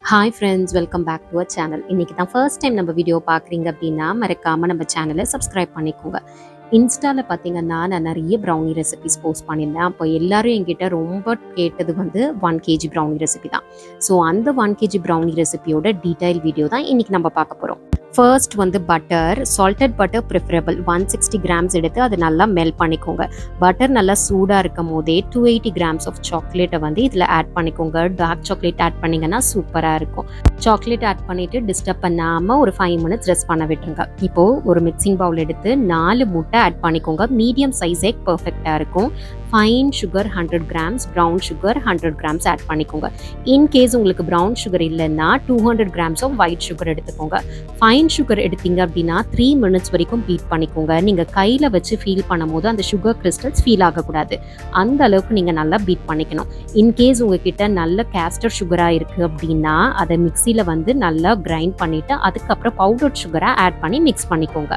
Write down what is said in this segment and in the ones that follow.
Hi friends, welcome back to our channel. இன்றைக்கி தான் first time நம்ம வீடியோ பார்க்குறீங்க அப்படின்னா மறக்காமல் நம்ம சேனலை சப்ஸ்கிரைப் பண்ணிக்கோங்க. இன்ஸ்டாவில் பார்த்தீங்கன்னா நான் நிறைய ப்ரௌனி ரெசிபிஸ் போஸ்ட் பண்ணியிருந்தேன். அப்போ எல்லோரும் என்கிட்ட ரொம்ப கேட்டது வந்து 1 kg ப்ரௌனி ரெசிபி தான். ஸோ அந்த 1 kg ப்ரௌனி ரெசிபியோட டீட்டெயில் வீடியோ தான் இன்றைக்கி நம்ம பார்க்க போகிறோம். ஃபர்ஸ்ட் வந்து butter, salted butter preferable 160 grams எடுத்து அதை நல்லா மெல்ட் பண்ணிக்கோங்க. பட்டர் நல்லா சூடாக இருக்கும் போதே 280 கிராம்ஸ் ஆஃப் சாக்லேட்டை வந்து இதில் ஆட் பண்ணிக்கோங்க. டார்க் சாக்லேட் ஆட் பண்ணிங்கன்னா சூப்பராக இருக்கும். சாக்லேட் ஆட் பண்ணிவிட்டு டிஸ்டர்ப் பண்ணாமல் ஒரு 5 மினிட்ஸ் ரெஸ்ட் பண்ண விட்டுருங்க. இப்போது ஒரு மிக்சிங் பவுல் எடுத்து 4 முட்டை ஆட் பண்ணிக்கோங்க. மீடியம் சைஸ் எக் பர்ஃபெக்டாக இருக்கும். Fine sugar 100 grams, brown sugar 100 grams add பண்ணிக்கோங்க. இன்கேஸ் உங்களுக்கு ப்ரௌன் சுகர் இல்லைன்னா 200 கிராம்ஸ் ஆஃப் ஒயிட் சுகர் எடுத்துக்கோங்க. ஃபைன் சுகர் எடுத்தீங்க அப்படின்னா 3 மினிட்ஸ் வரைக்கும் பீட் பண்ணிக்கோங்க. நீங்கள் கையில் வச்சு ஃபீல் பண்ணும் போது அந்த சுகர் கிறிஸ்டல்ஸ் ஃபீல் ஆகக்கூடாது. அந்த அளவுக்கு நீங்கள் நல்லா பீட் பண்ணிக்கணும். இன்கேஸ் உங்ககிட்ட நல்ல கேஸ்டர் சுகராக இருக்குது அப்படின்னா அதை மிக்சியில் வந்து நல்லா கிரைண்ட் பண்ணிவிட்டு அதுக்கப்புறம் பவுடர் சுகரை ஆட் பண்ணி மிக்ஸ் பண்ணிக்கோங்க.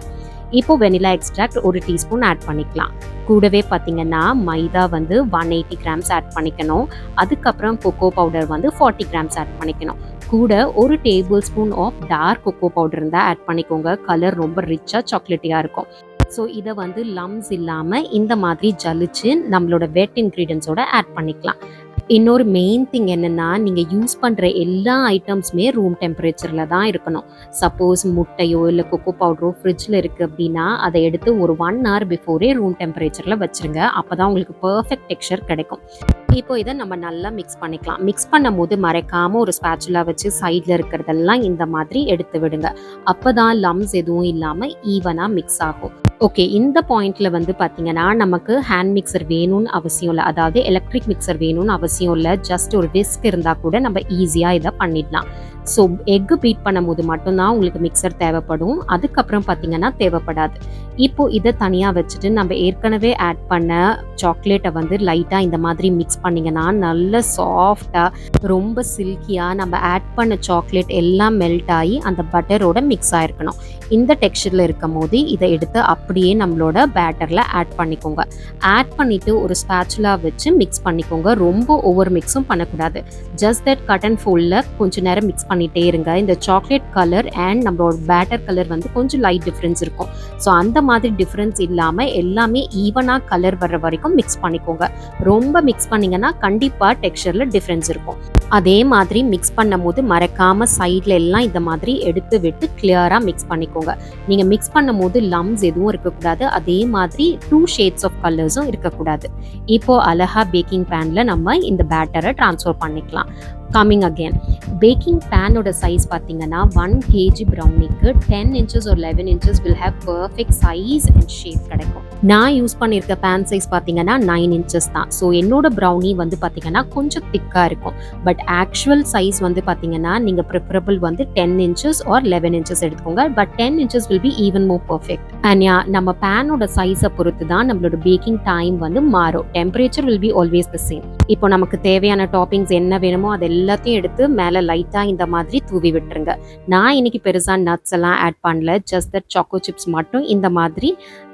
இப்போ வெனிலா எக்ஸ்ட்ராக்ட் 1 டீஸ்பூன் ஆட் பண்ணிக்கலாம். கூடவே பார்த்தீங்கன்னா மைதா வந்து 180 கிராம்ஸ் ஆட் பண்ணிக்கணும். அதுக்கப்புறம் கொக்கோ பவுடர் வந்து 40 கிராம்ஸ் ஆட் பண்ணிக்கணும். கூட 1 tablespoon of dark cocoa powder இருந்தால் ஆட் பண்ணிக்கோங்க. கலர் ரொம்ப ரிச்சாக சாக்லேட்டியாக இருக்கும். ஸோ இதை வந்து லம்ஸ் இல்லாமல் இந்த மாதிரி ஜலிச்சு நம்மளோட வெட் இன்க்ரீடியன்ஸோட ஆட் பண்ணிக்கலாம். இன்னொரு மெயின் திங் என்னென்னா, நீங்கள் யூஸ் பண்ணுற எல்லா ஐட்டம்ஸுமே ரூம் டெம்பரேச்சரில் தான் இருக்கணும். சப்போஸ் முட்டையோ இல்லை கொக்கோ பவுடரோ ஃப்ரிட்ஜில் இருக்குது அப்படின்னா அதை எடுத்து ஒரு 1 hour பிஃபோரே ரூம் டெம்பரேச்சரில் வச்சுருங்க. அப்போ தான் உங்களுக்கு பர்ஃபெக்ட் டெக்ஸ்சர் கிடைக்கும். இப்போ இதை நம்ம நல்லா மிக்ஸ் பண்ணிக்கலாம். மிக்ஸ் பண்ணும் போது மறைக்காமல் ஒரு ஸ்பேச்சுலா வச்சு சைடில் இருக்கிறதெல்லாம் இந்த மாதிரி எடுத்து விடுங்க. அப்போ தான் லம்ஸ் எதுவும் இல்லாமல் ஈவனாக மிக்ஸ் ஆகும். ஓகே, இந்த பாயிண்டில் வந்து பார்த்தீங்கன்னா நமக்கு ஹேண்ட் மிக்சர் வேணும்னு அவசியம் இல்லை. அதாவது எலக்ட்ரிக் மிக்சர் வேணும்னு அவசியம் இல்லை. ஜஸ்ட் ஒரு விஸ்க் இருந்தால் கூட நம்ம ஈஸியாக இதை பண்ணிடலாம். ஸோ எக்கு பீட் பண்ணும் போது மட்டும்தான் உங்களுக்கு மிக்சர் தேவைப்படும். அதுக்கப்புறம் பார்த்தீங்கன்னா தேவைப்படாது. இப்போது இதை தனியாக வச்சுட்டு நம்ம ஏற்கனவே ஆட் பண்ண சாக்லேட்டை வந்து லைட்டாக இந்த மாதிரி மிக்ஸ் பண்ணிங்கன்னா நல்ல சாஃப்டாக ரொம்ப சில்கியாக நம்ம ஆட் பண்ண சாக்லேட் எல்லாம் மெல்ட் ஆகி அந்த பட்டரோட மிக்ஸ் ஆகிருக்கணும். இந்த டெக்ஸ்சரில் இருக்கும் போது இதை எடுத்து அப்படியே நம்மளோட பேட்டரில் ஆட் பண்ணிக்கோங்க. ஆட் பண்ணிவிட்டு ஒரு ஸ்பேச்சுலா வச்சு மிக்ஸ் பண்ணிக்கோங்க. ரொம்ப ஓவர் மிக்ஸும் பண்ணக்கூடாது. ஜஸ்ட் தட் கட் அண்ட் ஃபோல்டில் கொஞ்சம் நேரம் மிக்ஸ் பண்ணிகிட்டே இருங்க. இந்த சாக்லேட் கலர் அண்ட் நம்மளோட பேட்டர் கலர் வந்து கொஞ்சம் லைட் டிஃப்ரென்ஸ் இருக்கும். ஸோ அந்த மாதிரி டிஃப்ரென்ஸ் இல்லாமல் எல்லாமே ஈவனாக கலர் வர்ற வரைக்கும் மிக்ஸ் பண்ணிக்கோங்க. ரொம்ப மிக்ஸ் பண்ணிங்கன்னா கண்டிப்பாக டெக்ஸ்சரில் டிஃப்ரென்ஸ் இருக்கும். அதே மாதிரி மிக்ஸ் பண்ணும் போது மறக்காமல் சைடில் எல்லாம் இந்த மாதிரி எடுத்து விட்டு கிளியராக மிக்ஸ் பண்ணிக்கோங்க. நீங்கள் மிக்ஸ் பண்ணும் போது லம்ஸ் எதுவும் இருக்கக்கூடாது. அதே மாதிரி 2 ஷேட்ஸ் ஆஃப் கலர்ஸும் இருக்கக்கூடாது. இப்போது அழகா பேக்கிங் பேனில் நம்ம இந்த பேட்டரை ட்ரான்ஸ்ஃபர் பண்ணிக்கலாம். கம்மிங் அகேன், பேக்கிங் பேனோட சைஸ் பார்த்தீங்கன்னா 1 kg ப்ரௌனிக்கு 10 inches or 11 inches will have perfect size and shape கிடைக்கும். நான் யூஸ் பண்ணியிருக்க பேன் சைஸ் பார்த்தீங்கன்னா 9 inches தான். ஸோ என்னோட ப்ரௌனி வந்து பார்த்தீங்கன்னா கொஞ்சம் திக்காக இருக்கும். பட் ஆக்சுவல் சைஸ் வந்து பார்த்தீங்கன்னா நீங்கள் ப்ரிஃபரபிள் வந்து 10 inches or 11 inches எடுத்துக்கோங்க. But 10 inches will be even more perfect. And நம்ம பேனோட சைஸை பொறுத்து தான் நம்மளோட பேக்கிங் டைம் வந்து மாறும். Temperature will be always the same. இப்போ நமக்கு தேவையான டாப்பிங்ஸ் என்ன வேணுமோ அது எல்லாத்தையும் எடுத்து மேலே லைட்டாக இந்த மாதிரி தூவி விட்டுருங்க. நான் இன்னைக்கு பெருசாக நட்ஸ் எல்லாம் ஆட் பண்ணல. ஜஸ்ட் தட் சாக்கோ சிப்ஸ் மட்டும் இந்த மாதிரி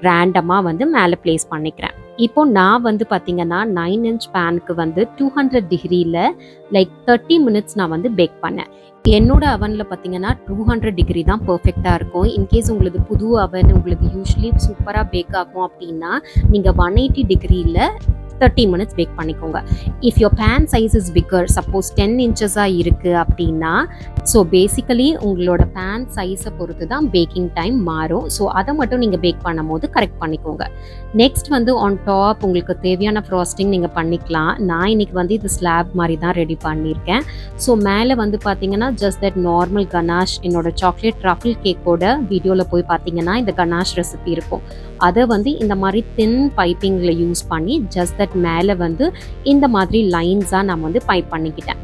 ரேண்டமாக வந்து மேலே பிளேஸ் பண்ணிக்கிறேன். இப்போ நான் வந்து பார்த்தீங்கன்னா 9 inch பேனுக்கு வந்து 200 டிகிரியில் லைக் 30 மினிட்ஸ் நான் வந்து பேக் பண்ணேன். என்னோட அவனில் பார்த்தீங்கன்னா 200 டிகிரி தான் பர்ஃபெக்டாக இருக்கும். இன்கேஸ் உங்களுக்கு புது அவன் உங்களுக்கு யூஸ்வலி சூப்பராக பேக் ஆகும் அப்படின்னா நீங்கள் 180 டிகிரியில் 30 மினிட்ஸ் பேக் பண்ணிக்கோங்க. If your pan size is bigger, suppose 10 inches-ஆக இருக்குது அப்படின்னா ஸோ பேசிக்கலி உங்களோட பேன் சைஸை பொறுத்து தான் பேக்கிங் டைம் மாறும். ஸோ அதை மட்டும் நீங்கள் பேக் பண்ணும் போது கரெக்ட் பண்ணிக்கோங்க. நெக்ஸ்ட் வந்து ஆன் டாப் உங்களுக்கு தேவையான ஃப்ராஸ்டிங் நீங்கள் பண்ணிக்கலாம். நான் இன்னைக்கு வந்து இது ஸ்லாப் மாதிரி தான் ரெடி பண்ணியிருக்கேன். ஸோ மேலே வந்து பார்த்தீங்கன்னா ஜஸ்ட் தட் நார்மல் கனாஷ், என்னோட சாக்லேட் ட்ரஃபிள் கேக்கோட வீடியோவில் போய் பார்த்தீங்கன்னா இந்த கனாஷ் ரெசிபி இருக்கும். அதை வந்து இந்த மாதிரி தின் பைப்பிங்கில் யூஸ் பண்ணி ஜஸ்ட் தட் மேலே வந்து இந்த மாதிரி லைன்ஸாக நான் வந்து பைப் பண்ணிக்கிட்டேன்.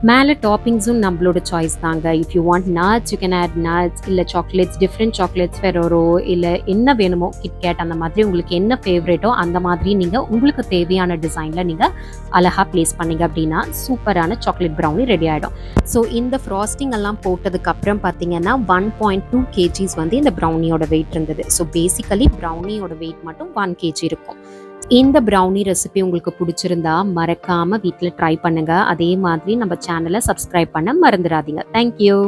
மேலே டாப்பிங்ஸும் நம்மளோட சாய்ஸ் தாங்க. If you want nuts you can add nuts, இல்லை சாக்லேட்ஸ், டிஃப்ரெண்ட் சாக்லேட்ஸ், ஃபெரோரோ, இல்லை என்ன வேணுமோ கிட்கேட், அந்த மாதிரி உங்களுக்கு என்ன ஃபேவரேட்டோ அந்த மாதிரி நீங்கள் உங்களுக்கு தேவையான டிசைனில் நீங்கள் அழகாக ப்ளேஸ் பண்ணிங்க அப்படின்னா சூப்பரான சாக்லேட் ப்ரௌனி ரெடி ஆகிடும். ஸோ இந்த ஃப்ராஸ்டிங் எல்லாம் போட்டதுக்கப்புறம் பார்த்தீங்கன்னா 1.2 kgs வந்து இந்த ப்ரௌனியோட வெயிட் இருந்தது. ஸோ பேசிக்கலி ப்ரௌனியோட வெயிட் மட்டும் 1 kg இருக்கும். இந்த ப்ரௌனி ரெசிபி உங்களுக்கு பிடிச்சிருந்தா மறக்காம வீட்ல ட்ரை பண்ணுங்க. அதே மாதிரி நம்ம சேனல சப்ஸ்கிரைப் பண்ண மறந்துடாதீங்க. Thank you.